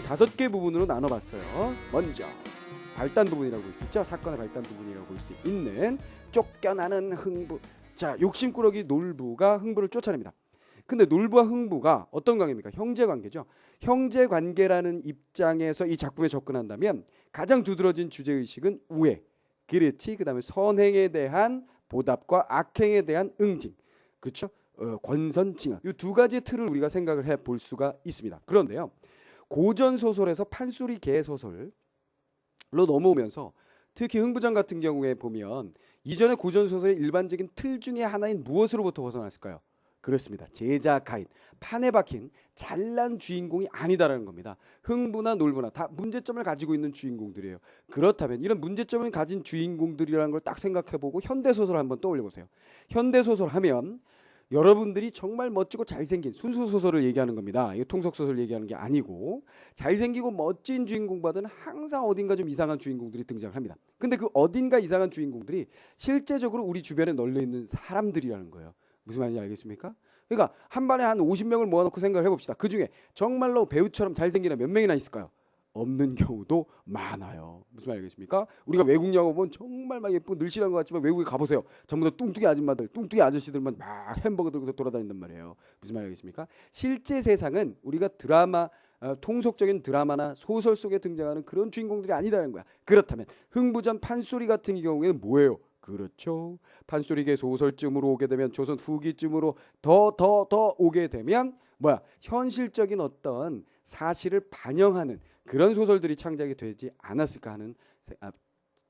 총 5개 부분으로 나눠봤어요. 먼저 발단 부분이라고 볼 수 있죠. 사건의 발단 부분이라고 볼 수 있는 쫓겨나는 흥부. 자, 욕심꾸러기 놀부가 흥부를 쫓아냅니다. 근데 놀부와 흥부가 어떤 관계입니까? 형제 관계죠. 형제 관계라는 입장에서 이 작품에 접근한다면 가장 두드러진 주제 의식은 우애, 그렇지. 그다음에 선행에 대한 보답과 악행에 대한 응징, 그렇죠? 권선징악. 이 두 가지 틀을 우리가 생각을 해 볼 수가 있습니다. 그런데요, 고전 소설에서 판소리 개 소설로 넘어오면서 특히 흥부전 같은 경우에 보면 이전의 고전 소설의 일반적인 틀 중에 하나인 무엇으로부터 벗어났을까요? 그렇습니다. 제자가인, 판에 박힌 잘난 주인공이 아니다라는 겁니다. 흥부나 놀부나 다 문제점을 가지고 있는 주인공들이에요. 그렇다면 이런 문제점을 가진 주인공들이라는 걸 딱 생각해보고 현대소설 한번 떠올려보세요. 현대소설 하면 여러분들이 정말 멋지고 잘생긴 순수소설을 얘기하는 겁니다. 이거 통속소설 얘기하는 게 아니고 잘생기고 멋진 주인공보다는 항상 어딘가 좀 이상한 주인공들이 등장을 합니다. 근데 그 어딘가 이상한 주인공들이 실제적으로 우리 주변에 널려있는 사람들이라는 거예요. 무슨 말인지 알겠습니까? 그러니까 한 반에 한 50명을 모아놓고 생각을 해봅시다. 그중에 정말로 배우처럼 잘생긴 몇 명이나 있을까요? 없는 경우도 많아요. 무슨 말인지 알겠습니까? 우리가 외국 영화 보면 정말 막 예쁘고 늘씬한 것 같지만 외국에 가보세요. 전부 다 뚱뚱이 아줌마들, 뚱뚱이 아저씨들만 막 햄버거 들고서 돌아다닌단 말이에요. 무슨 말인지 알겠습니까? 실제 세상은 우리가 드라마, 통속적인 드라마나 소설 속에 등장하는 그런 주인공들이 아니다는 거야. 그렇다면 흥부전 판소리 같은 경우에는 뭐예요? 그렇죠. 판소리계 소설쯤으로 오게 되면 조선 후기쯤으로 더 오게 되면 뭐야? 현실적인 어떤 사실을 반영하는 그런 소설들이 창작이 되지 않았을까 하는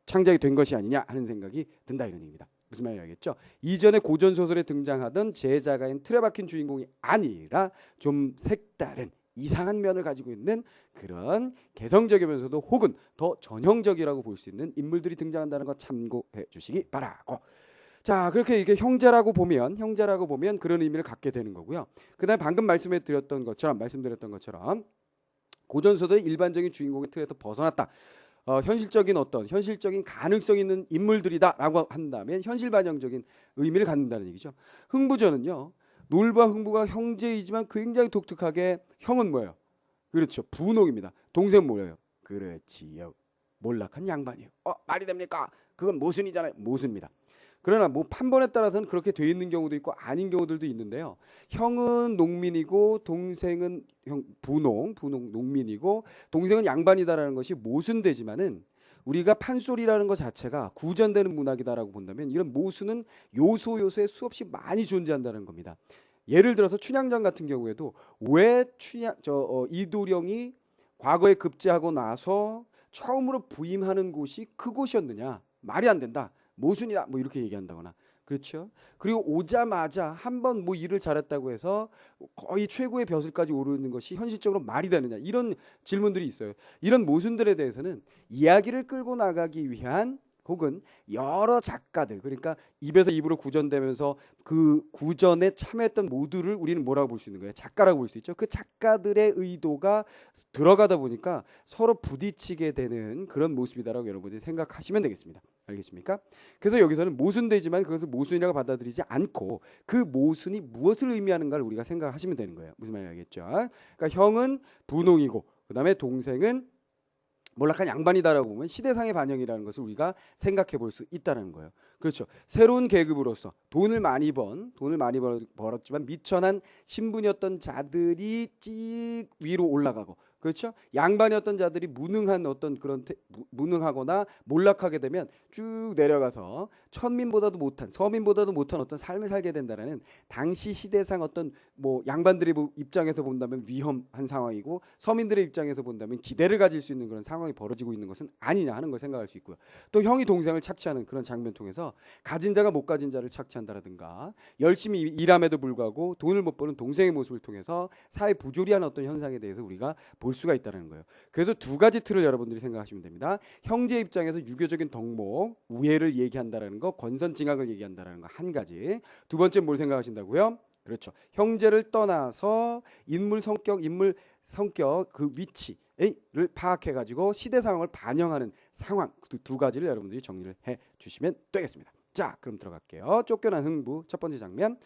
창작이 된 것이 아니냐 하는 생각이 든다 이런 얘기입니다. 무슨 말인지 알겠죠? 이전에 고전 소설에 등장하던 제자가인 틀에 박힌 주인공이 아니라 좀 색다른 이상한 면을 가지고 있는 그런 개성적이면서도 혹은 더 전형적이라고 볼 수 있는 인물들이 등장한다는 거 참고해 주시기 바라고. 자, 그렇게 이게 형제라고 보면 그런 의미를 갖게 되는 거고요. 그다음에 방금 말씀드렸던 것처럼 고전 소설의 일반적인 주인공의 틀에서 벗어났다. 현실적인 가능성 있는 인물들이다라고 한다면 현실 반영적인 의미를 갖는다는 얘기죠. 흥부전은요, 놀부와 흥부가 형제이지만 굉장히 독특하게 형은 뭐예요? 그렇죠. 분홍입니다. 동생 뭐예요? 그렇지요. 몰락한 양반이에요. 말이 됩니까? 그건 모순이잖아요. 모순입니다. 그러나 뭐 판본에 따라서는 그렇게 돼 있는 경우도 있고 아닌 경우들도 있는데요. 형은 농민이고 동생은 분홍 농민이고 동생은 양반이다라는 것이 모순되지만은 우리가 판소리라는 것 자체가 구전되는 문학이다라고 본다면 이런 모순은 요소에 수없이 많이 존재한다는 겁니다. 예를 들어서 춘향전 같은 경우에도 왜 이도령이 과거에 급제하고 나서 처음으로 부임하는 곳이 그곳이었느냐? 말이 안 된다. 모순이다. 뭐 이렇게 얘기한다거나. 그렇죠? 그리고 오자마자 한번 뭐 일을 잘했다고 해서 거의 최고의 벼슬까지 오르는 것이 현실적으로 말이 되느냐. 이런 질문들이 있어요. 이런 모순들에 대해서는 이야기를 끌고 나가기 위한 혹은 여러 작가들, 그러니까 입에서 입으로 구전되면서 그 구전에 참여했던 모두를 우리는 뭐라고 볼 수 있는 거예요? 작가라고 볼 수 있죠. 그 작가들의 의도가 들어가다 보니까 서로 부딪히게 되는 그런 모습이다라고 여러분들이 생각하시면 되겠습니다. 알겠습니까? 그래서 여기서는 모순되지만 그것을 모순이라고 받아들이지 않고 그 모순이 무엇을 의미하는가를 우리가 생각하시면 되는 거예요. 무슨 말인지 알겠죠? 그러니까 형은 분홍이고 그다음에 동생은 몰락한 양반이다라고 보면 시대상의 반영이라는 것을 우리가 생각해 볼 수 있다는 거예요. 그렇죠. 새로운 계급으로서 돈을 많이 벌었지만 미천한 신분이었던 자들이 찍 위로 올라가고, 그렇죠. 양반이었던 자들이 무능한 어떤 그런 무능하거나 몰락하게 되면 쭉 내려가서 천민보다도 못한 서민보다도 못한 어떤 삶을 살게 된다라는 당시 시대상 어떤 뭐 양반들의 입장에서 본다면 위험한 상황이고 서민들의 입장에서 본다면 기대를 가질 수 있는 그런 상황이 벌어지고 있는 것은 아니냐 하는 걸 생각할 수 있고요. 또 형이 동생을 착취하는 그런 장면 통해서 가진 자가 못 가진 자를 착취한다라든가 열심히 일함에도 불구하고 돈을 못 버는 동생의 모습을 통해서 사회 부조리한 어떤 현상에 대해서 우리가 볼 수가 있다는 거예요. 그래서 두 가지 틀을 여러분들이 생각하시면 됩니다. 형제 입장에서 유교적인 덕목, 우애를 얘기한다라는 거, 권선징악을 얘기한다라는 거 한 가지. 두 번째 뭘 생각하신다고요? 그렇죠. 형제를 떠나서 인물 성격 그 위치를 파악해 가지고 시대 상황을 반영하는 상황, 두 가지를 여러분들이 정리를 해 주시면 되겠습니다. 자, 그럼 들어갈게요. 쫓겨난 흥부 첫 번째 장면.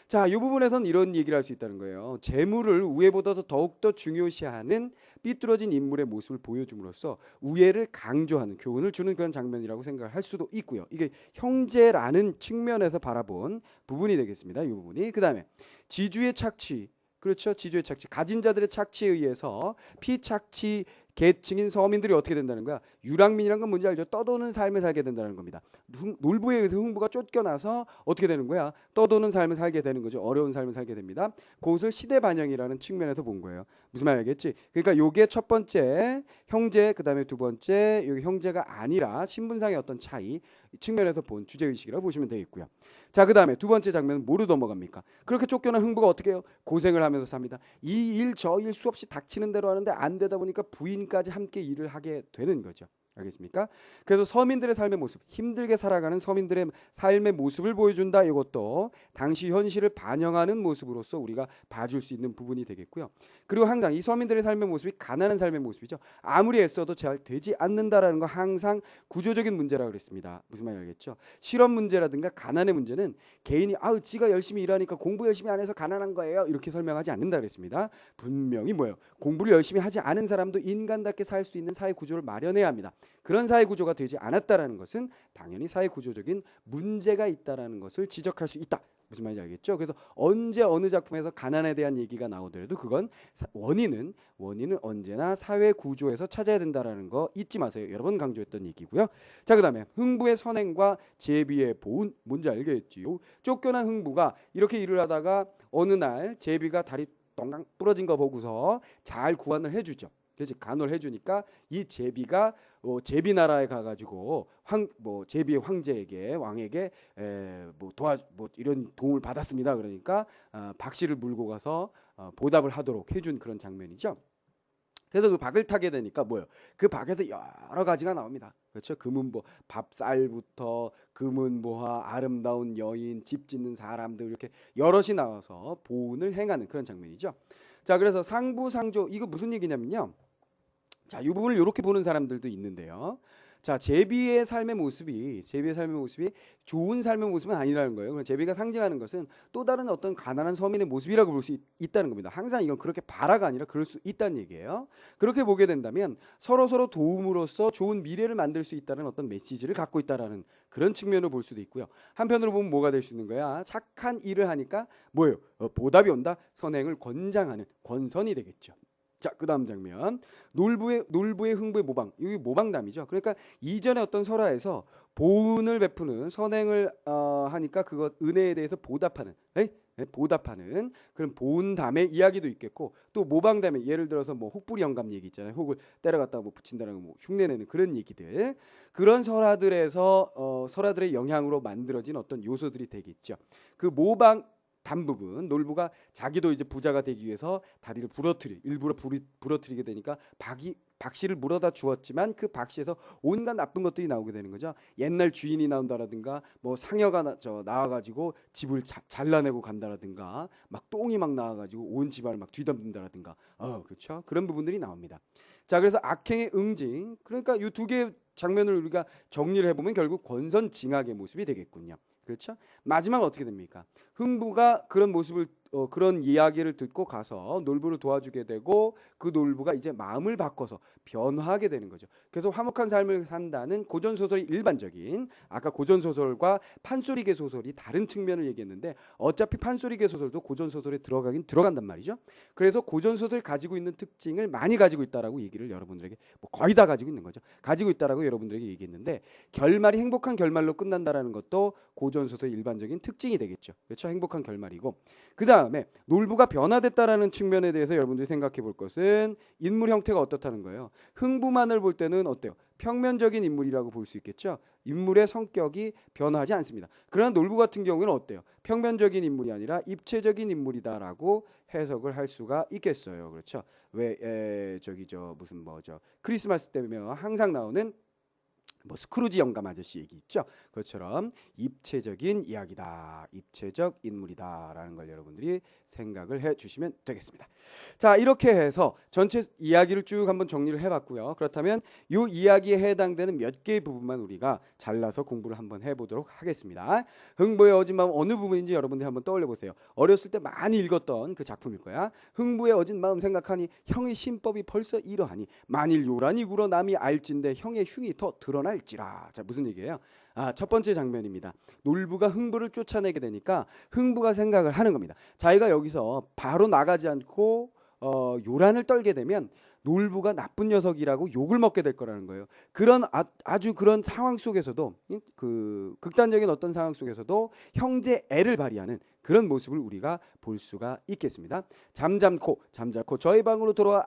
자, 이 부분에서는 이런 얘기를 할 수 있다는 거예요. 재물을 우애보다도 더욱더 중요시하는 삐뚤어진 인물의 모습을 보여줌으로써 우애를 강조하는 교훈을 주는 그런 장면이라고 생각을 할 수도 있고요. 이게 형제라는 측면에서 바라본 부분이 되겠습니다. 이 부분이. 그 다음에 지주의 착취. 그렇죠. 지주의 착취. 가진 자들의 착취에 의해서 피착취 계층인 서민들이 어떻게 된다는 거야? 유랑민이란 건 뭔지 알죠? 떠도는 삶을 살게 된다는 겁니다. 놀부에 의해서 흥부가 쫓겨나서 어떻게 되는 거야? 떠도는 삶을 살게 되는 거죠. 어려운 삶을 살게 됩니다. 그것을 시대 반영이라는 측면에서 본 거예요. 무슨 말 알겠지? 그러니까 요게 첫 번째 형제, 그다음에 두 번째 여기 형제가 아니라 신분상의 어떤 차이 측면에서 본 주제 의식이라고 보시면 되겠고요. 자, 그다음에 두 번째 장면은 뭐로 넘어갑니까? 그렇게 쫓겨난 흥부가 어떻게 해요? 고생을 하면서 삽니다. 이 일 저 일 수없이 닥치는 대로 하는데 안 되다 보니까 부인까지 함께 일을 하게 되는 거죠. 알겠습니까? 그래서 서민들의 삶의 모습, 힘들게 살아가는 서민들의 삶의 모습을 보여준다. 이것도 당시 현실을 반영하는 모습으로서 우리가 봐줄 수 있는 부분이 되겠고요. 그리고 항상 이 서민들의 삶의 모습이 가난한 삶의 모습이죠. 아무리 애써도 잘 되지 않는다라는 거 항상 구조적인 문제라고 그랬습니다. 무슨 말인지 알겠죠? 실업 문제라든가 가난의 문제는 개인이 지가 열심히 일하니까 공부 열심히 안 해서 가난한 거예요. 이렇게 설명하지 않는다 그랬습니다. 분명히 뭐예요? 공부를 열심히 하지 않은 사람도 인간답게 살 수 있는 사회 구조를 마련해야 합니다. 그런 사회 구조가 되지 않았다라는 것은 당연히 사회 구조적인 문제가 있다라는 것을 지적할 수 있다. 무슨 말인지 알겠죠? 그래서 언제 어느 작품에서 가난에 대한 얘기가 나오더라도 그건 원인은 언제나 사회 구조에서 찾아야 된다라는 거 잊지 마세요. 여러 번 강조했던 얘기고요. 자, 그다음에 흥부의 선행과 제비의 보은 뭔지 알겠지요? 쫓겨난 흥부가 이렇게 일을 하다가 어느 날 제비가 다리 똥강 부러진 거 보고서 잘 구안을 해주죠. 그래서 간호를 해주니까 이 제비가 제비 나라에 가가지고 제비의 황제에게 왕에게 이런 도움을 받았습니다. 그러니까 박씨를 물고 가서 보답을 하도록 해준 그런 장면이죠. 그래서 그 박을 타게 되니까 뭐예요? 그 박에서 여러 가지가 나옵니다. 그렇죠? 금은보 밥쌀부터 금은보화, 아름다운 여인, 집 짓는 사람들 이렇게 여럿이 나와서 보은을 행하는 그런 장면이죠. 자, 그래서 상부상조 이거 무슨 얘기냐면요. 자, 이 부분을 이렇게 보는 사람들도 있는데요. 자, 제비의 삶의 모습이 좋은 삶의 모습은 아니라는 거예요. 제비가 상징하는 것은 또 다른 어떤 가난한 서민의 모습이라고 볼 수 있다는 겁니다. 항상 이건 그렇게 바라가 아니라 그럴 수 있다는 얘기예요. 그렇게 보게 된다면 서로 도움으로써 좋은 미래를 만들 수 있다는 어떤 메시지를 갖고 있다라는 그런 측면으로 볼 수도 있고요. 한편으로 보면 뭐가 될 수 있는 거야? 착한 일을 하니까 뭐예요? 보답이 온다. 선행을 권장하는 권선이 되겠죠. 자, 그다음 장면 놀부의 흥부의 모방. 여기 모방담이죠. 그러니까 이전에 어떤 설화에서 보은을 베푸는 선행을 하니까 그것 은혜에 대해서 보답하는 보답하는 그런 보은담의 이야기도 있겠고 또 모방담의 예를 들어서 뭐 혹부리 영감 얘기 있잖아요. 혹을 때려갔다가 뭐 붙인다는 뭐 흉내내는 그런 얘기들 그런 설화들에서 설화들의 영향으로 만들어진 어떤 요소들이 되겠죠. 그 모방 단 부분 놀부가 자기도 이제 부자가 되기 위해서 다리를 일부러 부러뜨리게 되니까 박씨를 물어다 주었지만 그 박씨에서 온갖 나쁜 것들이 나오게 되는 거죠. 옛날 주인이 나온다라든가 뭐 상여가 나와가지고 집을 잘라내고 간다라든가 막 똥이 막 나와가지고 온 집안을 막 뒤덮는다라든가 그렇죠. 그런 부분들이 나옵니다. 자, 그래서 악행의 응징 그러니까 이 두 개의 장면을 우리가 정리를 해보면 결국 권선징악의 모습이 되겠군요. 그렇죠? 마지막 어떻게 됩니까? 흥부가 그런 모습을 그런 이야기를 듣고 가서 놀부를 도와주게 되고 그 놀부가 이제 마음을 바꿔서 변화하게 되는 거죠. 그래서 화목한 삶을 산다는 고전 소설이 일반적인 아까 고전 소설과 판소리계 소설이 다른 측면을 얘기했는데 어차피 판소리계 소설도 고전 소설에 들어간단 말이죠. 그래서 고전 소설이 가지고 있는 특징을 많이 가지고 있다라고 얘기를 여러분들에게 뭐 거의 다 가지고 있는 거죠. 가지고 있다라고 여러분들에게 얘기했는데 결말이 행복한 결말로 끝난다라는 것도 고전 소설의 일반적인 특징이 되겠죠. 그렇죠? 행복한 결말이고 그 다음에 놀부가 변화됐다라는 측면에 대해서 여러분들이 생각해 볼 것은 인물 형태가 어떻다는 거예요. 흥부만을 볼 때는 어때요? 평면적인 인물이라고 볼 수 있겠죠. 인물의 성격이 변화하지 않습니다. 그러나 놀부 같은 경우에는 어때요? 평면적인 인물이 아니라 입체적인 인물이다라고 해석을 할 수가 있겠어요. 그렇죠? 왜 무슨 크리스마스 때면 항상 나오는 뭐 스크루지 영감 아저씨 얘기 있죠. 그것처럼 입체적인 이야기다, 입체적 인물이다라는 걸 여러분들이 생각을 해주시면 되겠습니다. 자, 이렇게 해서 전체 이야기를 쭉 한번 정리를 해봤고요. 그렇다면 이 이야기에 해당되는 몇 개의 부분만 우리가 잘라서 공부를 한번 해보도록 하겠습니다. 흥부의 어진 마음 어느 부분인지 여러분들이 한번 떠올려 보세요. 어렸을 때 많이 읽었던 그 작품일 거야. 흥부의 어진 마음 생각하니 형의 신법이 벌써 이러하니 만일 요란이 굴어 남이 알진대 형의 흉이 더 드러날지라. 자, 무슨 얘기예요? 첫 번째 장면입니다. 놀부가 흥부를 쫓아내게 되니까 흥부가 생각을 하는 겁니다. 자기가 여기서 바로 나가지 않고 요란을 떨게 되면 놀부가 나쁜 녀석이라고 욕을 먹게 될 거라는 거예요. 그런 아주 그런 상황 속에서도 그 극단적인 어떤 상황 속에서도 형제 애를 발휘하는 그런 모습을 우리가 볼 수가 있겠습니다. 잠잠코 저희 방으로 돌아와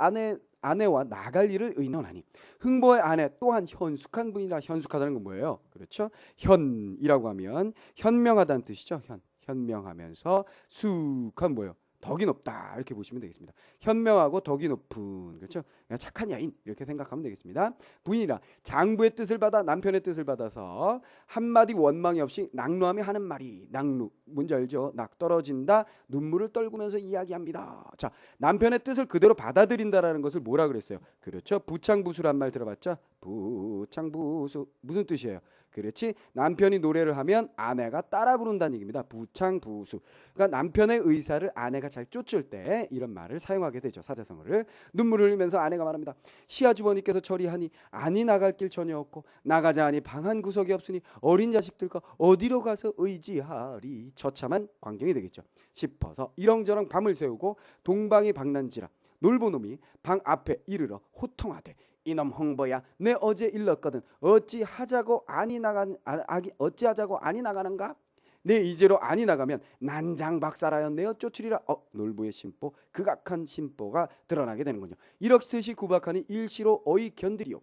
아내와 나갈 일을 의논하니 흥부의 아내 또한 현숙한 분이라. 현숙하다는 건 뭐예요? 그렇죠? 현이라고 하면 현명하다는 뜻이죠. 현명하면서 숙한 뭐예요? 덕이 높다 이렇게 보시면 되겠습니다. 현명하고 덕이 높은, 그렇죠? 그냥 착한 야인 이렇게 생각하면 되겠습니다. 부인이라 장부의 뜻을 받아 남편의 뜻을 받아서 한마디 원망이 없이 낙노하며 하는 말이, 낙노 뭔지 알죠? 낙 떨어진다, 눈물을 떨구면서 이야기합니다. 자, 남편의 뜻을 그대로 받아들인다라는 것을 뭐라 그랬어요? 그렇죠? 부창부수란 말 들어봤죠? 부창부수 무슨 뜻이에요? 그렇지, 남편이 노래를 하면 아내가 따라 부른다는 얘기입니다. 부창부수. 그러니까 남편의 의사를 아내가 잘 쫓을 때 이런 말을 사용하게 되죠. 사자성어를. 눈물을 흘리면서 아내가 말합니다. 시아주버니께서 처리하니 아니 나갈 길 전혀 없고 나가자 하니 방 한 구석이 없으니 어린 자식들과 어디로 가서 의지하리. 처참한 광경이 되겠죠 싶어서 이렁저렁 밤을 새우고 동방이 박난지라 놀보놈이 방 앞에 이르러 호통하되 이놈 흥보야, 내 어제 일렀거든. 어찌하자고 아니 나가는가? 내 이제로 아니 나가면 난장박살하였네요. 쫓으리라. 놀부의 심보, 극악한 심보가 드러나게 되는군요. 이렇듯이 구박하니 일시로 어이 견디리요.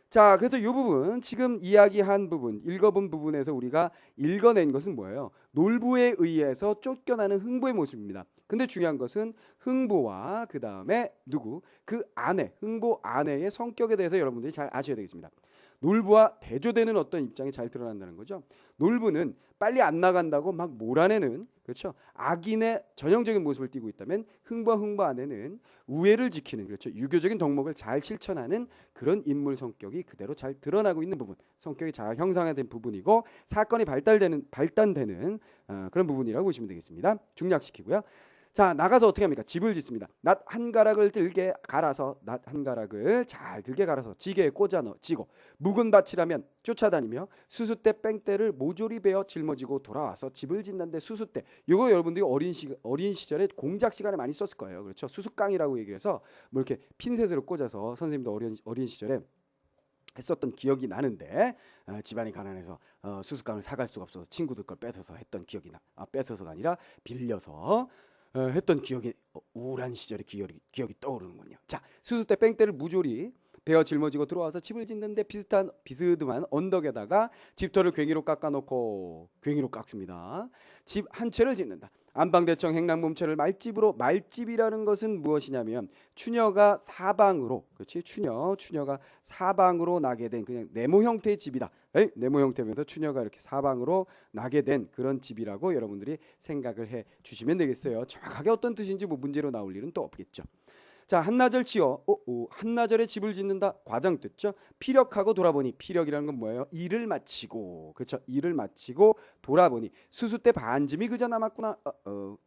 자, 그래서 이 부분 지금 이야기한 부분, 읽어본 부분에서 우리가 읽어낸 것은 뭐예요? 놀부에 의해서 쫓겨나는 흥부의 모습입니다. 근데 중요한 것은 흥부와 그 다음에 누구? 그 아내, 흥부 아내의 성격에 대해서 여러분들이 잘 아셔야 되겠습니다. 놀부와 대조되는 어떤 입장이 잘 드러난다는 거죠. 놀부는 빨리 안 나간다고 막 몰아내는, 그렇죠, 악인의 전형적인 모습을 띠고 있다면 흥부와 흥부 아내는 우애를 지키는, 그렇죠, 유교적인 덕목을 잘 실천하는 그런 인물 성격이 그대로 잘 드러나고 있는 부분, 성격이 잘 형성된 부분이고 사건이 발단되는 그런 부분이라고 보시면 되겠습니다. 중략시키고요. 자, 나가서 어떻게 합니까? 집을 짓습니다. 낫 한 가락을 들게 갈아서, 낫 한 가락을 잘 들게 갈아서 지게에 꽂아 넣지고 묵은 밭이라면 쫓아다니며 수수대 뺑대를 모조리 베어 짊어지고 돌아와서 집을 짓는데 수수대, 이거 여러분들이 어린 시절에 공작 시간에 많이 썼을 거예요. 그렇죠? 수수깡이라고 얘기해서 뭐 이렇게 핀셋으로 꽂아서 선생님도 어린 시절에 했었던 기억이 나는데, 집안이 가난해서 수수깡을 사갈 수가 없어서 친구들 걸 뺏어서 했던 기억이 뺏어서가 아니라 빌려서 했던 기억이, 우울한 시절의 기억이 떠오르는군요. 자, 수수대 뺑대를 무조리 베어 짊어지고 들어와서 집을 짓는데 비스듬한 언덕에다가 집터를 괭이로 깎아놓고, 괭이로 깎습니다. 집 한 채를 짓는다. 안방대청 행랑몸체를 말집이라는 것은 무엇이냐면 추녀가 사방으로, 그렇지, 추녀가 사방으로 나게 된 그냥 네모 형태의 집이다. 네모 형태면서 추녀가 이렇게 사방으로 나게 된 그런 집이라고 여러분들이 생각을 해 주시면 되겠어요. 정확하게 어떤 뜻인지 뭐 문제로 나올 일은 또 없겠죠. 자, 한나절 지어 한나절에 집을 짓는다. 과장 듣죠? 피력하고 돌아보니, 피력이라는 건 뭐예요? 일을 마치고, 그렇죠? 일을 마치고 돌아보니 수수대 반쯤이 그저 남았구나.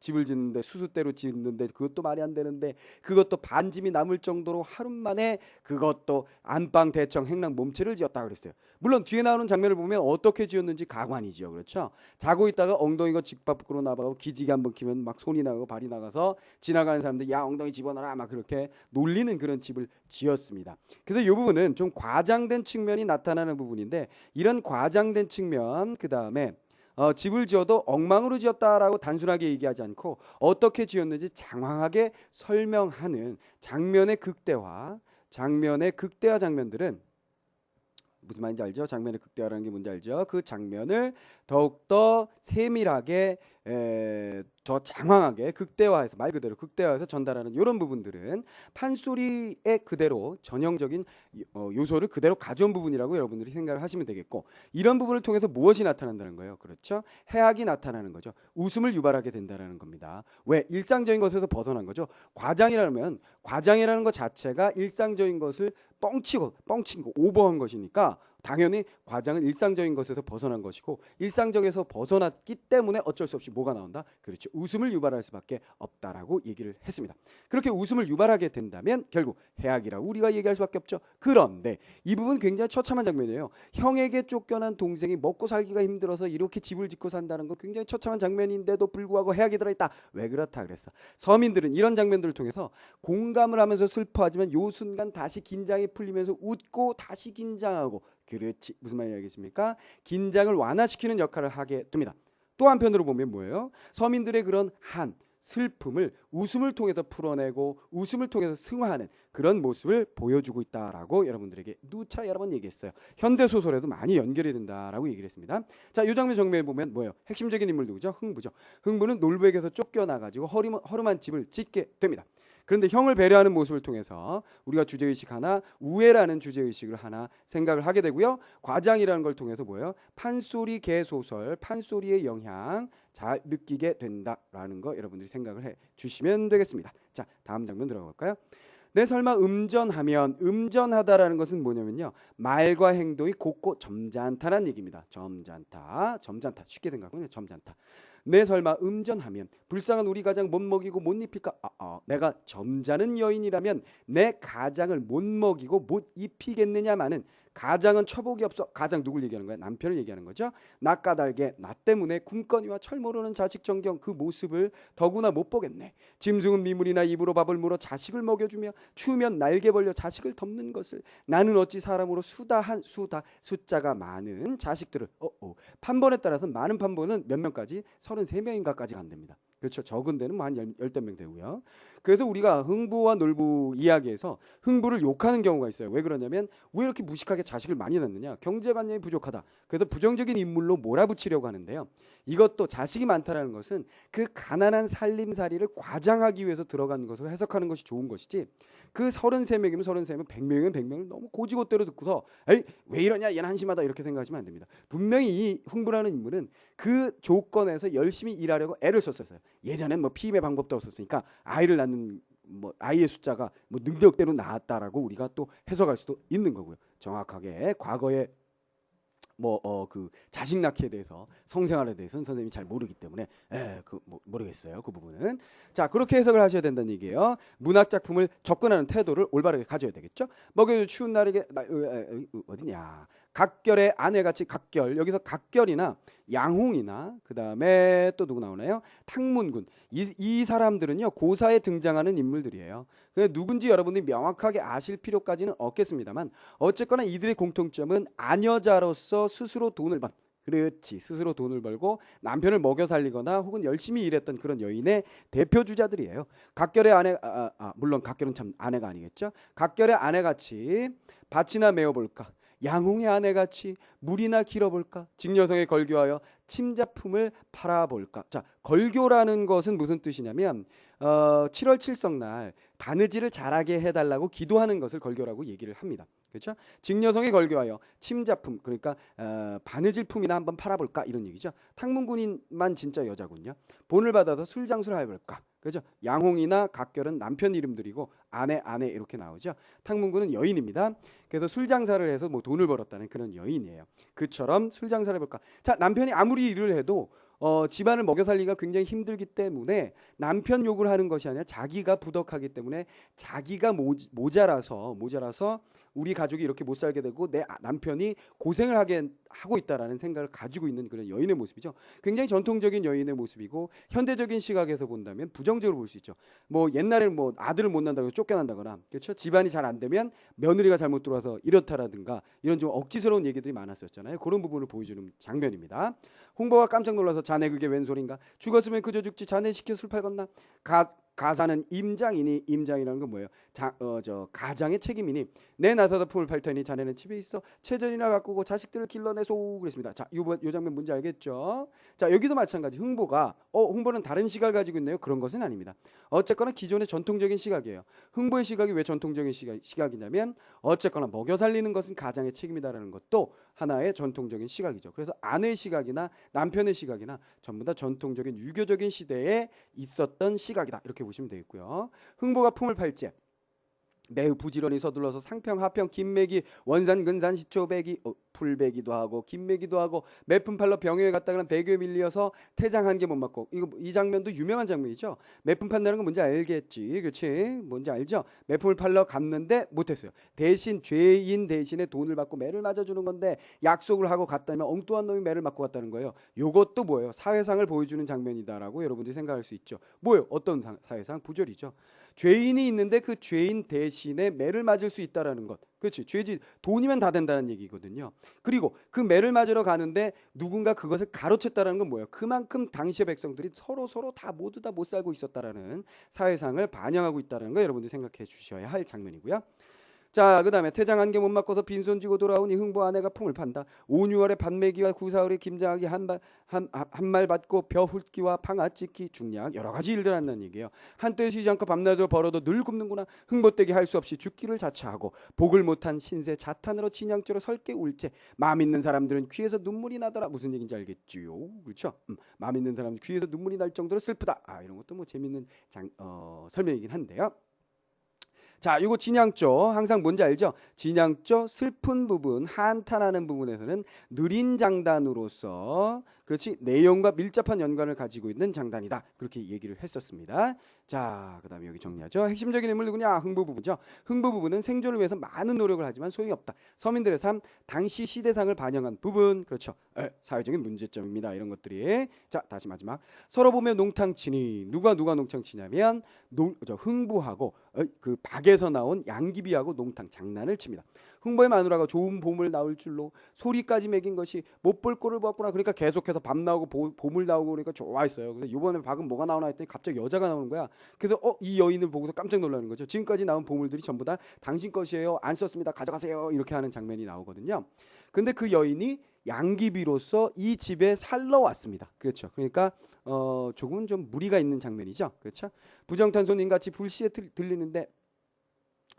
집을 짓는데 수수대로 짓는데 그것도 말이 안 되는데 그것도 반쯤이 남을 정도로 하루 만에 그것도 안방 대청 행랑 몸체를 지었다 그랬어요. 물론 뒤에 나오는 장면을 보면 어떻게 지었는지 가관이지요. 그렇죠? 자고 있다가 엉덩이가 집 밖으로 나가고 기지개 한번 키면 막 손이 나가고 발이 나가서 지나가는 사람들 야 엉덩이 집어넣어라 막 그렇게 놀리는 그런 집을 지었습니다. 그래서 이 부분은 좀 과장된 측면이 나타나는 부분인데, 이런 과장된 측면, 그 다음에 집을 지어도 엉망으로 지었다라고 단순하게 얘기하지 않고 어떻게 지었는지 장황하게 설명하는 장면의 극대화 장면들은 무슨 말인지 알죠? 장면의 극대화라는 게 뭔지 알죠? 그 장면을 더욱더 세밀하게 더 장황하게 극대화해서 말 그대로 극대화해서 전달하는 이런 부분들은 판소리의 그대로 전형적인 요소를 그대로 가져온 부분이라고 여러분들이 생각을 하시면 되겠고 이런 부분을 통해서 무엇이 나타난다는 거예요? 그렇죠? 해악이 나타나는 거죠. 웃음을 유발하게 된다는 겁니다. 왜? 일상적인 것에서 벗어난 거죠. 과장이라는 것 자체가 일상적인 것을 뻥치고 오버한 것이니까 당연히 과장은 일상적인 것에서 벗어난 것이고 일상적에서 벗어났기 때문에 어쩔 수 없이 뭐가 나온다? 그렇죠. 웃음을 유발할 수밖에 없다라고 얘기를 했습니다. 그렇게 웃음을 유발하게 된다면 결국 해악이라고 우리가 얘기할 수밖에 없죠. 그런데 이 부분 굉장히 처참한 장면이에요. 형에게 쫓겨난 동생이 먹고 살기가 힘들어서 이렇게 집을 짓고 산다는 거 굉장히 처참한 장면인데도 불구하고 해악이 들어있다. 왜 그렇다 그랬어? 서민들은 이런 장면들을 통해서 공감을 하면서 슬퍼하지만 요 순간 다시 긴장이 풀리면서 웃고 다시 긴장하고 그렇지 무슨 말인지 알겠습니까? 긴장을 완화시키는 역할을 하게 됩니다. 또 한편으로 보면 뭐예요? 서민들의 그런 슬픔을 웃음을 통해서 풀어내고 웃음을 통해서 승화하는 그런 모습을 보여주고 있다라고 여러분들에게 누차 여러 번 얘기했어요. 현대 소설에도 많이 연결이 된다라고 얘기를 했습니다. 자, 이 장면 정면에 보면 뭐예요? 핵심적인 인물 누구죠? 흥부죠. 흥부는 놀부에게서 쫓겨나가지고 허름한 집을 짓게 됩니다. 그런데 형을 배려하는 모습을 통해서 우리가 주제의식 하나, 우애라는 주제의식을 하나 생각을 하게 되고요. 과장이라는 걸 통해서 뭐예요? 판소리 개소설, 판소리의 영향 잘 느끼게 된다라는 거 여러분들이 생각을 해 주시면 되겠습니다. 자, 다음 장면 들어가 볼까요? 네, 설마 음전하다라는 것은 뭐냐면요. 말과 행동이 곱고 점잖다라는 얘기입니다. 점잖다 쉽게 생각하면 점잖다. 내 설마 음전하면 불쌍한 우리 가장 못 먹이고 못 입힐까? 내가 점잖은 여인이라면 내 가장을 못 먹이고 못 입히겠느냐마는 가장은 처복이 없어. 가장 누굴 얘기하는 거야? 남편을 얘기하는 거죠. 나 까닭에 나 때문에 굶거니와 철 모르는 자식 정경 그 모습을 더구나 못 보겠네. 짐승은 미물이나 입으로 밥을 물어 자식을 먹여주며 추우면 날개 벌려 자식을 덮는 것을 나는 어찌 사람으로 숫자가 많은 자식들을 판본에 따라서 많은 판본은 몇 명까지 33명인가까지 간답니다. 그렇죠. 적은 데는 뭐 한 10명 되고요. 그래서 우리가 흥부와 놀부 이야기에서 흥부를 욕하는 경우가 있어요. 왜 그러냐면 왜 이렇게 무식하게 자식을 많이 낳느냐. 경제관념이 부족하다. 그래서 부정적인 인물로 몰아붙이려고 하는데요. 이것도 자식이 많다는 것은 그 가난한 살림살이를 과장하기 위해서 들어간 것으로 해석하는 것이 좋은 것이지 그 33명이면 33명, 100명이면 100명을 너무 고지고대로 듣고서 에이 왜 이러냐 얘는 한심하다 이렇게 생각하시면 안 됩니다. 분명히 이 흥부라는 인물은 그 조건에서 열심히 일하려고 애를 썼었어요. 예전엔 뭐 피임의 방법도 없었으니까 아이를 낳는 아이의 숫자가 능력대로 나왔다라고 우리가 또 해석할 수도 있는 거고요. 정확하게 과거에 그 자식 낳기에 대해서 성생활에 대해서는 선생님이 잘 모르기 때문에 모르겠어요. 그 부분은. 자, 그렇게 해석을 하셔야 된다는 얘기예요. 문학 작품을 접근하는 태도를 올바르게 가져야 되겠죠. 먹여주 추운 날에게 어디냐. 각결의 아내같이 각결. 여기서 각결이나 양홍이나 그다음에 또 누구 나오나요? 탕문군. 이 사람들은요. 고사에 등장하는 인물들이에요. 그 누군지 여러분들이 명확하게 아실 필요까지는 없겠습니다만 어쨌거나 이들의 공통점은 아녀자로서 스스로 돈을 스스로 돈을 벌고 남편을 먹여 살리거나 혹은 열심히 일했던 그런 여인의 대표 주자들이에요. 각결의 아내 물론 각결은 참 아내가 아니겠죠. 각결의 아내같이 밭이나 메어볼까? 양홍의 아내같이 물이나 길어볼까? 직녀성에 걸교하여 침자품을 팔아볼까? 자, 걸교라는 것은 무슨 뜻이냐면 7월 칠성날 바느질을 잘하게 해달라고 기도하는 것을 걸교라고 얘기를 합니다. 그렇죠? 직녀성에 걸교하여 침자품 그러니까 바느질품이나 한번 팔아볼까 이런 얘기죠. 탕문군인만 진짜 여자군요. 본을 받아서 술장수를 해볼까? 그렇죠? 양홍이나 각결은 남편 이름들이고 아내 이렇게 나오죠. 탕문군은 여인입니다. 그래서 술장사를 해서 돈을 벌었다는 그런 여인이에요. 그처럼 술장사를 해볼까? 자, 남편이 아무리 일을 해도 집안을 먹여 살리기가 굉장히 힘들기 때문에 남편 욕을 하는 것이 아니라 자기가 부덕하기 때문에 자기가 모자라서 우리 가족이 이렇게 못 살게 되고 내 남편이 고생을 하고 있다라는 생각을 가지고 있는 그런 여인의 모습이죠. 굉장히 전통적인 여인의 모습이고 현대적인 시각에서 본다면 부정적으로 볼 수 있죠. 옛날에는 아들을 못 낳는다고 쫓겨난다거나 그렇죠. 집안이 잘 안 되면 며느리가 잘못 들어와서 이렇다라든가 이런 좀 억지스러운 얘기들이 많았었잖아요. 그런 부분을 보여주는 장면입니다. 홍보가 깜짝 놀라서 자네 그게 웬 소린가? 죽었으면 그저 죽지 자네 시켜 술 팔겄나? 가사는 임장이니 임장이라는 건 뭐예요? 가장의 책임이니 내 나서서 품을 팔 테니 자네는 집에 있어 채전이나 가꾸고 자식들을 길러내소 그랬습니다. 자, 요 장면 뭔지 알겠죠? 자, 여기도 마찬가지 흥보가 흥보는 다른 시각을 가지고 있네요. 그런 것은 아닙니다. 어쨌거나 기존의 전통적인 시각이에요. 흥보의 시각이 왜 전통적인 시각이냐면 어쨌거나 먹여 살리는 것은 가장의 책임이다라는 것도 하나의 전통적인 시각이죠. 그래서 아내의 시각이나 남편의 시각이나 전부 다 전통적인 유교적인 시대에 있었던 시각이다. 이렇게 보시면 되겠고요. 흥보가 품을 팔제 매우 부지런히 서둘러서 상평, 하평, 김매기, 원산, 근산, 시초배기, 풀배기도 하고 김매기도 하고 매품 팔러 병영에 갔다가는 배교에 밀려서 태장 한 개 못 맞고 이 장면도 유명한 장면이죠. 매품 판다는 건 뭔지 알겠지, 그렇지? 뭔지 알죠? 매품을 팔러 갔는데 못했어요. 대신 죄인 대신에 돈을 받고 매를 맞아주는 건데 약속을 하고 갔다면 엉뚱한 놈이 매를 맞고 갔다는 거예요. 요것도 뭐예요? 사회상을 보여주는 장면이다라고 여러분들이 생각할 수 있죠. 뭐예요? 어떤 사회상? 부절이죠. 죄인이 있는데 그 죄인 대신에 매를 맞을 수 있다라는 것. 그렇지. 죄지 돈이면 다 된다는 얘기거든요. 그리고 그 매를 맞으러 가는데 누군가 그것을 가로챘다라는 건 뭐예요? 그만큼 당시의 백성들이 서로 다 모두 다 못 살고 있었다라는 사회상을 반영하고 있다는 거 여러분들이 생각해 주셔야 할 장면이고요. 자, 그 다음에 태장 한 개 못 맞고서 빈손 쥐고 돌아오니 흥부 아내가 품을 판다. 5, 6월에 반매기와 구사월에 김장하기 한 말 받고 벼 훑기와 방아 찢기 중량 여러 가지 일들 한다는 얘기예요. 한때 쉬지 않고 밤낮으로 벌어도 늘 굽는구나. 흥보떼기 할 수 없이 죽기를 자처하고 복을 못한 신세 자탄으로 진양조로 설게 울제. 마음 있는 사람들은 귀에서 눈물이 나더라. 무슨 얘기인지 알겠지요? 그렇죠? 마음 있는 사람은 귀에서 눈물이 날 정도로 슬프다. 이런 것도 뭐 재밌는 설명이긴 한데요. 자, 이거 진양조 항상 뭔지 알죠? 진양조 슬픈 부분, 한탄하는 부분에서는 느린 장단으로서 그렇지 내용과 밀접한 연관을 가지고 있는 장단이다. 그렇게 얘기를 했었습니다. 자, 그다음에 여기 정리하죠. 핵심적인 인물 누구냐? 흥부 부부죠. 흥부 부부는 생존을 위해서 많은 노력을 하지만 소용이 없다. 서민들의 삶, 당시 시대상을 반영한 부분, 그렇죠. 사회적인 문제점입니다. 이런 것들이. 자, 다시 마지막. 서로 보면 농탕치니 누가 농탕치냐면 흥부하고 그 박에서 나온 양귀비하고 농탕 장난을 칩니다. 흥부의 마누라가 좋은 보물 나올 줄로 소리까지 매긴 것이 못 볼 꼴을 보았구나. 그러니까 계속해서 밤 나오고 보물 나오고 그러니까 좋아했어요. 그래서 이번에 박은 뭐가 나오나 했더니 갑자기 여자가 나오는 거야. 그래서 이 여인을 보고서 깜짝 놀라는 거죠. 지금까지 나온 보물들이 전부 다 당신 것이에요. 안 썼습니다. 가져가세요. 이렇게 하는 장면이 나오거든요. 근데 그 여인이 양귀비로서 이 집에 살러 왔습니다. 그렇죠. 그러니까 조금은 좀 무리가 있는 장면이죠. 그렇죠. 부정탄손인같이 불시에 들리는데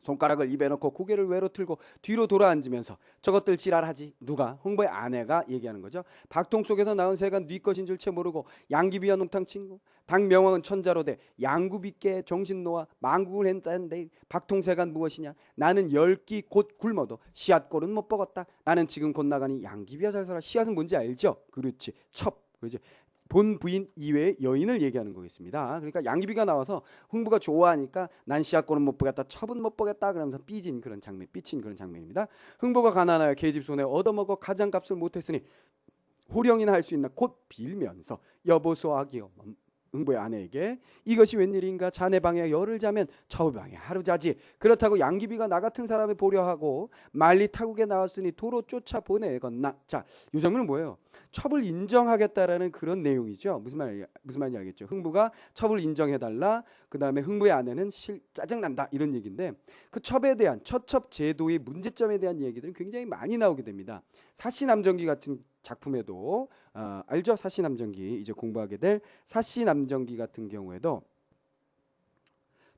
손가락을 입에 넣고 고개를 외로 틀고 뒤로 돌아앉으면서 저것들 지랄하지. 누가? 흥부의 아내가 얘기하는 거죠. 박통 속에서 나온 새가 네 것인 줄 채 모르고 양귀비와 농탕 친구. 당명왕은 천자로되 양구비께 정신 놓아 망국을 했다는데 박통새가 무엇이냐. 나는 10끼 곧 굶어도 씨앗골은 못 먹었다. 나는 지금 곧 나가니 양귀비와 잘 살아. 씨앗은 뭔지 알죠? 그렇지. 첩. 그렇지. 본 부인 이외의 여인을 얘기하는 거겠습니다. 그러니까 양귀비가 나와서 흥부가 좋아하니까 난 씨앗골은 못 보겠다, 첩은 못 보겠다 그러면서 삐진 그런 장면입니다. 흥부가 가난하여 계집 손에 얻어먹어 가장값을 못했으니 호령이나 할 수 있나 곧 빌면서 여보소 아기여 흥부의 아내에게 이것이 웬일인가. 자네 방에 열을 자면 저 방에 하루 자지. 그렇다고 양귀비가 나 같은 사람을 보려 하고 만리 타국에 나왔으니 도로 쫓아 보내겠나. 자, 이 장면은 뭐예요? 첩을 인정하겠다라는 그런 내용이죠. 무슨 말인지 알겠죠? 흥부가 첩을 인정해달라. 그 다음에 흥부의 아내는 짜증난다. 이런 얘기인데 그 첩에 대한 처첩 제도의 문제점에 대한 얘기들은 굉장히 많이 나오게 됩니다. 사시남정기 같은 작품에도 알죠? 사시남정기 이제 공부하게 될 사시남정기 같은 경우에도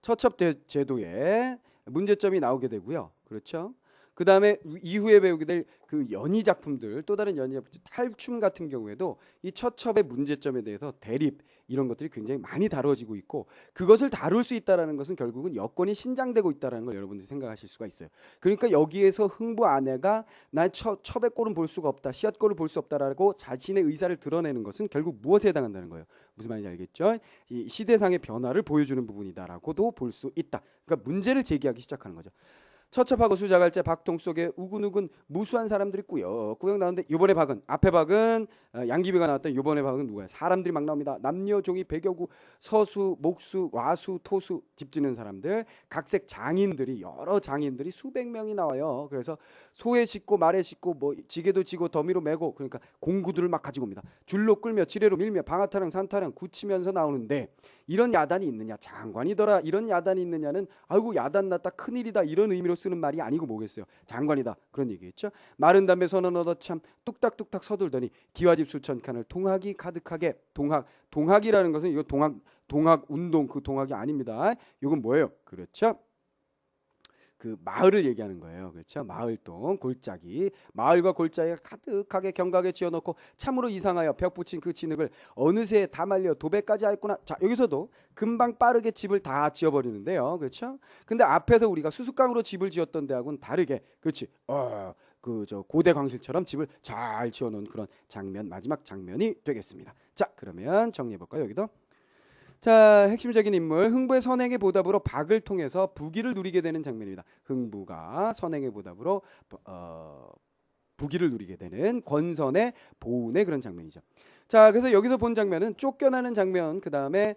처첩 제도에 문제점이 나오게 되고요. 그렇죠? 그 다음에 이후에 배우게 될 그 연희 작품들, 또 다른 연희 작품들, 탈춤 같은 경우에도 이 처첩의 문제점에 대해서 대립 이런 것들이 굉장히 많이 다뤄지고 있고 그것을 다룰 수 있다라는 것은 결국은 여건이 신장되고 있다라는 걸 여러분들이 생각하실 수가 있어요. 그러니까 여기에서 흥부 아내가 난 첩의 꼴은 볼 수가 없다, 씨앗 꼴을 볼 수 없다라고 자신의 의사를 드러내는 것은 결국 무엇에 해당한다는 거예요. 무슨 말인지 알겠죠? 이 시대상의 변화를 보여주는 부분이다라고도 볼 수 있다. 그러니까 문제를 제기하기 시작하는 거죠. 처첩하고 수자갈째 박통 속에 우근우근 무수한 사람들이 꾸역꾸역 나오는데 요번에 박은 앞에 박은 양귀비가 나왔던 요번에 박은 누구야? 사람들이 막 나옵니다. 남녀 종이 백여구 서수 목수 와수 토수 집 짓는 사람들 각색 장인들이 여러 장인들이 수백 명이 나와요. 그래서 소에 싣고 말에 싣고 뭐 지게도 지고 더미로 메고 그러니까 공구들을 막 가지고 옵니다. 줄로 끌며 지뢰로 밀며 방아타령 산타령 굳히면서 나오는데 이런 야단이 있느냐 장관이더라 이런 야단이 있느냐는 아이고 야단 났다 큰일이다 이런 의미로 쓰는 말이 아니고 뭐겠어요. 장관이다 그런 얘기겠죠. 마른 담배 선언 얻어 참 뚝딱뚝딱 서둘더니 기와집 수천 칸을 동학이 가득하게 동학이라는 것은 이거 동학 운동 그 동학이 아닙니다. 이건 뭐예요? 그렇죠. 그 마을을 얘기하는 거예요. 그렇죠? 마을동 골짜기 마을과 골짜기가 가득하게 경각에 지어놓고 참으로 이상하여 벽 붙인 그 진흙을 어느새 다 말려 도배까지 하였구나. 자 여기서도 금방 빠르게 집을 다 지어버리는데요. 그렇죠? 근데 앞에서 우리가 수수깡으로 집을 지었던 데하고는 다르게 그렇지. 그 저 고대 광실처럼 집을 잘 지어놓은 그런 장면 마지막 장면이 되겠습니다. 자 그러면 정리해 볼까요? 여기도. 자, 핵심적인 인물 흥부의 선행의 보답으로 박을 통해서 부귀를 누리게 되는 장면입니다. 흥부가 선행의 보답으로 부귀를 누리게 되는 권선의 보훈의 그런 장면이죠. 자, 그래서 여기서 본 장면은 쫓겨나는 장면, 그 다음에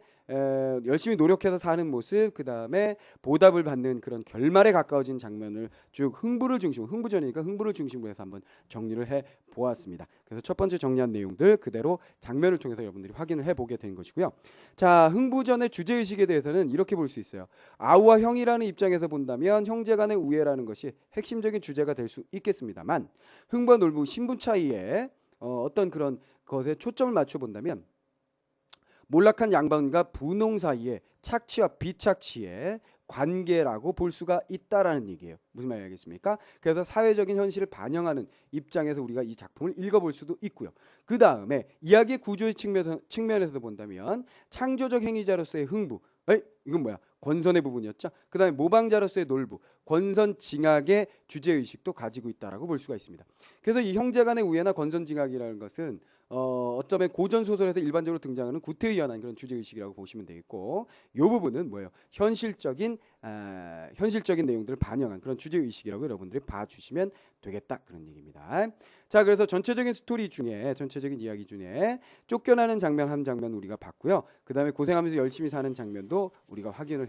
열심히 노력해서 사는 모습, 그 다음에 보답을 받는 그런 결말에 가까워진 장면을 쭉 흥부를 중심으로, 흥부전이니까 흥부를 중심으로 해서 한번 정리를 해 보았습니다. 그래서 첫 번째 정리한 내용들 그대로 장면을 통해서 여러분들이 확인을 해보게 된 것이고요. 자, 흥부전의 주제의식에 대해서는 이렇게 볼 수 있어요. 아우와 형이라는 입장에서 본다면 형제간의 우애라는 것이 핵심적인 주제가 될 수 있겠습니다만 흥부와 놀부 신분 차이에 어떤 그런 것에 초점을 맞춰 본다면 몰락한 양반과 분홍 사이의 착취와 비착취의 관계라고 볼 수가 있다라는 얘기예요. 무슨 말이 알겠습니까? 그래서 사회적인 현실을 반영하는 입장에서 우리가 이 작품을 읽어볼 수도 있고요. 그 다음에 이야기의 구조의 측면에서 본다면 창조적 행위자로서의 흥부, 이건 뭐야? 권선의 부분이었죠. 그 다음에 모방자로서의 놀부, 권선징악의 주제의식도 가지고 있다라고 볼 수가 있습니다. 그래서 이 형제간의 우애나 권선징악이라는 것은 어쩌면 고전 소설에서 일반적으로 등장하는 구태의연한 그런 주제의식이라고 보시면 되겠고, 이 부분은 뭐예요? 현실적인 내용들을 반영한 그런 주제의식이라고 여러분들이 봐주시면 되겠다 그런 얘기입니다. 자, 그래서 전체적인 이야기 중에 쫓겨나는 장면 한 장면 우리가 봤고요. 그 다음에 고생하면서 열심히 사는 장면도 우리가 확인을